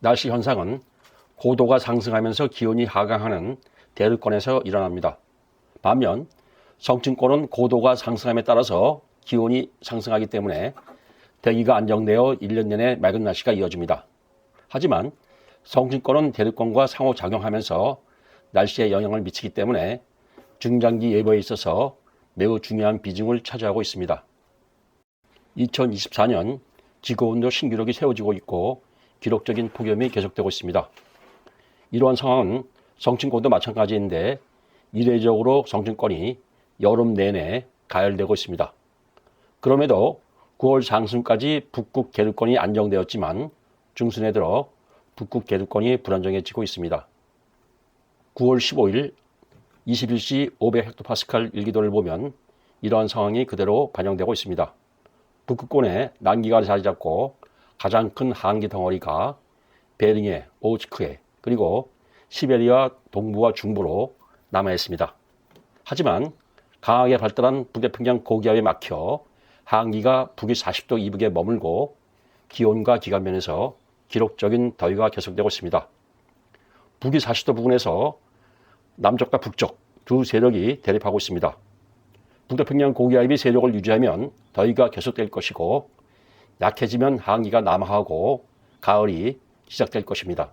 날씨 현상은 고도가 상승하면서 기온이 하강하는 대륙권에서 일어납니다. 반면 성층권은 고도가 상승함에 따라서 기온이 상승하기 때문에 대기가 안정되어 1년 내내 맑은 날씨가 이어집니다. 하지만 성층권은 대륙권과 상호작용하면서 날씨에 영향을 미치기 때문에 중장기 예보에 있어서 매우 중요한 비중을 차지하고 있습니다. 2024년 지구온도 신기록이 세워지고 있고 기록적인 폭염이 계속되고 있습니다. 이러한 상황은 성층권도 마찬가지인데 이례적으로 성층권이 여름 내내 가열되고 있습니다. 그럼에도 9월 상순까지 북극 계류권이 안정되었지만 중순에 들어 북극 계류권이 불안정해지고 있습니다. 9월 15일 21시 500헥토파스칼 일기도를 보면 이러한 상황이 그대로 반영되고 있습니다. 북극권에 난기가 자리 잡고 가장 큰 한기 덩어리가 베링해, 오호츠크해, 그리고 시베리아 동부와 중부로 남아 있습니다. 하지만 강하게 발달한 북태평양 고기압에 막혀 한기가 북위 40도 이북에 머물고 기온과 기간면에서 기록적인 더위가 계속되고 있습니다. 북위 40도 부근에서 남쪽과 북쪽 두 세력이 대립하고 있습니다. 북태평양 고기압이 세력을 유지하면 더위가 계속될 것이고 약해지면 한기가 남하하고 가을이 시작될 것입니다.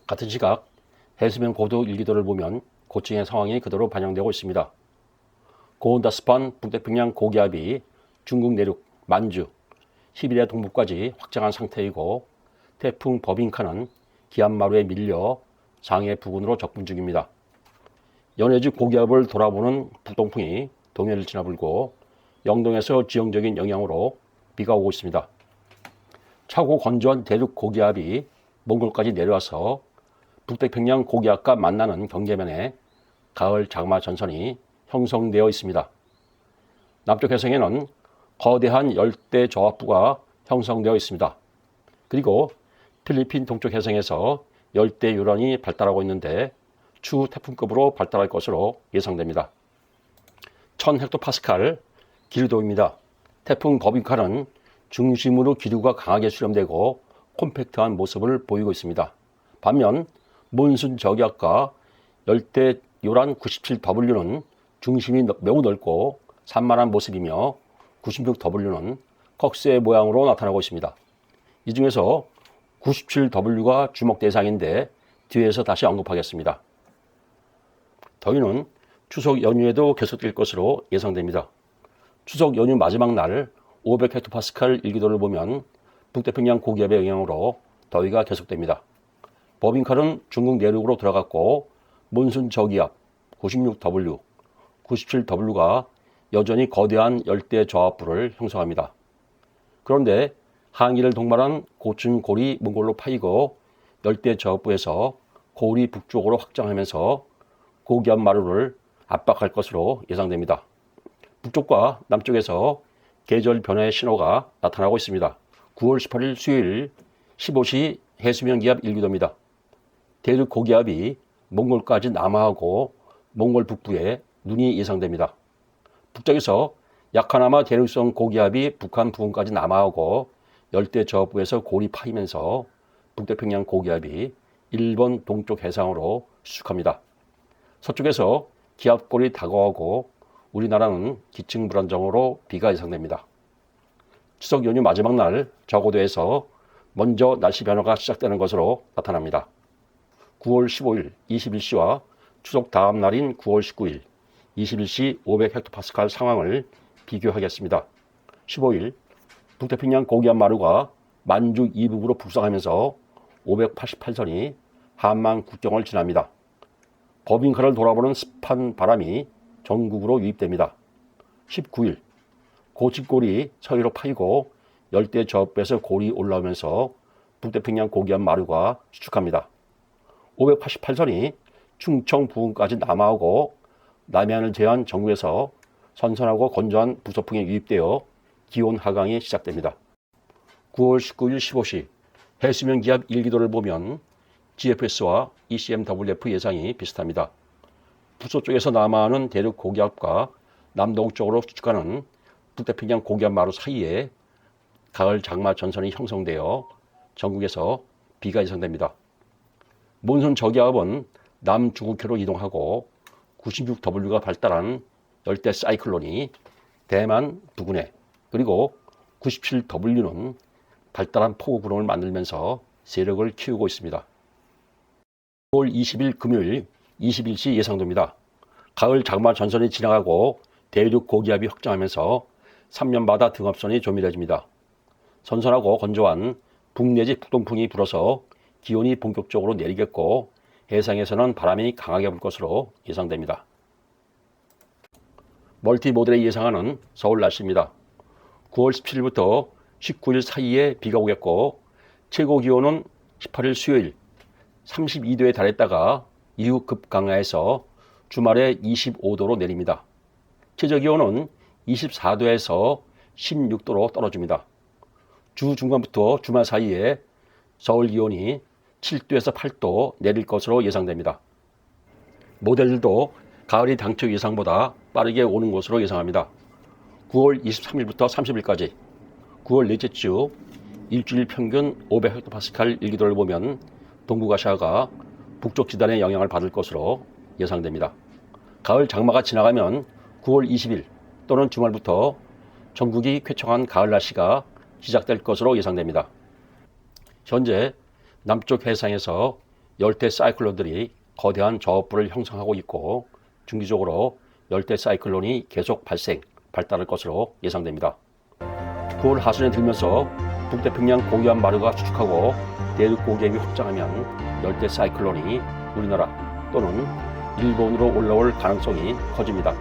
같은 시각 해수면 고도 일기도를 보면 고층의 상황이 그대로 반영되고 있습니다. 고온다습한 북태평양 고기압이 중국 내륙, 만주, 시베리아 동부까지 확장한 상태이고 태풍 버빙카는 기압마루에 밀려 장해 부근으로 접근 중입니다. 연해주 고기압을 돌아보는 북동풍이 동해를 지나 불고 영동에서 지형적인 영향으로 비가 오고 있습니다. 차고 건조한 대륙 고기압이 몽골까지 내려와서 북태평양 고기압과 만나는 경계면에 가을 장마 전선이 형성되어 있습니다. 남쪽 해상에는 거대한 열대 저압부가 형성되어 있습니다. 그리고 필리핀 동쪽 해상에서 열대 요란이 발달하고 있는데 추후 태풍급으로 발달할 것으로 예상됩니다. 1000헥토파스칼 기류도입니다. 태풍 버빙카는 중심으로 기류가 강하게 수렴되고 콤팩트한 모습을 보이고 있습니다. 반면 몬순 저기압과 열대 요란 97W는 중심이 매우 넓고 산만한 모습이며 96W는 꺽쇠 모양으로 나타나고 있습니다. 이 중에서 97W가 주목 대상인데 뒤에서 다시 언급하겠습니다. 더위는 추석 연휴에도 계속될 것으로 예상됩니다. 추석 연휴 마지막 날 500헥토파스칼 일기도를 보면 북태평양 고기압의 영향으로 더위가 계속됩니다. 버빙칼은 중국 내륙으로 들어갔고 몬순 저기압 96W, 97W가 여전히 거대한 열대 저압부를 형성합니다. 그런데 항해를 동반한 고층 골이 몽골로 파이고 열대 저압부에서 골이 북쪽으로 확장하면서 고기압 마루를 압박할 것으로 예상됩니다. 북쪽과 남쪽에서 계절 변화의 신호가 나타나고 있습니다. 9월 18일 수요일 15시 해수면 기압 일기도입니다. 대륙 고기압이 몽골까지 남하하고 몽골 북부에 눈이 예상됩니다. 북쪽에서 약하나마 대륙성 고기압이 북한 부근까지 남하하고 열대 저압부에서 골이 파이면서 북태평양 고기압이 일본 동쪽 해상으로 수축합니다. 서쪽에서 기압골이 다가오고 우리나라는 기층 불안정으로 비가 예상됩니다. 추석 연휴 마지막 날 저고도에서 먼저 날씨 변화가 시작되는 것으로 나타납니다. 9월 15일 21시와 추석 다음 날인 9월 19일 21시 500헥토파스칼 상황을 비교하겠습니다. 15일 북태평양 고기압 마루가 만주 이북으로 북상하면서 588선이 한만 국경을 지납니다. 버빙카를 돌아보는 습한 바람이 전국으로 유입됩니다. 19일 고층골이 서해로 파이고 열대 저압부에서 골이 올라오면서 북태평양 고기압 마루가 수축합니다. 588선이 충청 부근까지 남하하고 남해안을 제한 전국에서 선선하고 건조한 북서풍에 유입되어 기온 하강이 시작됩니다. 9월 19일 15시 해수면 기압 일기도를 보면 GFS와 ECMWF 예상이 비슷합니다. 북서쪽에서 남하하는 대륙 고기압과 남동쪽으로 수축하는 북태평양 고기압 마루 사이에 가을 장마 전선이 형성되어 전국에서 비가 예상됩니다. 몬순 저기압은 남중국해로 이동하고 96W가 발달한 열대 사이클론이 대만 부근에 그리고 97W는 발달한 폭우 구름을 만들면서 세력을 키우고 있습니다. 9월 20일 금요일 21시 예상됩니다. 가을 장마 전선이 지나가고 대륙 고기압이 확장하면서 삼면바다 등압선이 조밀해집니다. 선선하고 건조한 북내지 북동풍이 불어서 기온이 본격적으로 내리겠고 해상에서는 바람이 강하게 불 것으로 예상됩니다. 멀티모델이 예상하는 서울 날씨입니다. 9월 17일부터 19일 사이에 비가 오겠고 최고 기온은 18일 수요일 32도에 달했다가 이후 급강하해서 주말에 25도로 내립니다. 최저 기온은 24도에서 16도로 떨어집니다. 주 중반부터 주말 사이에 서울 기온이 7도에서 8도 내릴 것으로 예상됩니다. 모델들도 가을이 당초 예상보다 빠르게 오는 것으로 예상합니다. 9월 23일부터 30일까지 9월 넷째 주 일주일 평균 500헥토파스칼 일기도를 보면 동북아시아가 북쪽 지단의 영향을 받을 것으로 예상됩니다. 가을 장마가 지나가면 9월 20일 또는 주말부터 전국이 쾌청한 가을 날씨가 시작될 것으로 예상됩니다. 현재 남쪽 해상에서 열대 사이클론들이 거대한 저압부를 형성하고 있고 중기적으로 열대 사이클론이 계속 발달할 것으로 예상됩니다. 9월 하순에 들면서 북태평양 고기압 마루가 추축하고 대륙 고기압이 확장하면 열대 사이클론이 우리나라 또는 일본으로 올라올 가능성이 커집니다.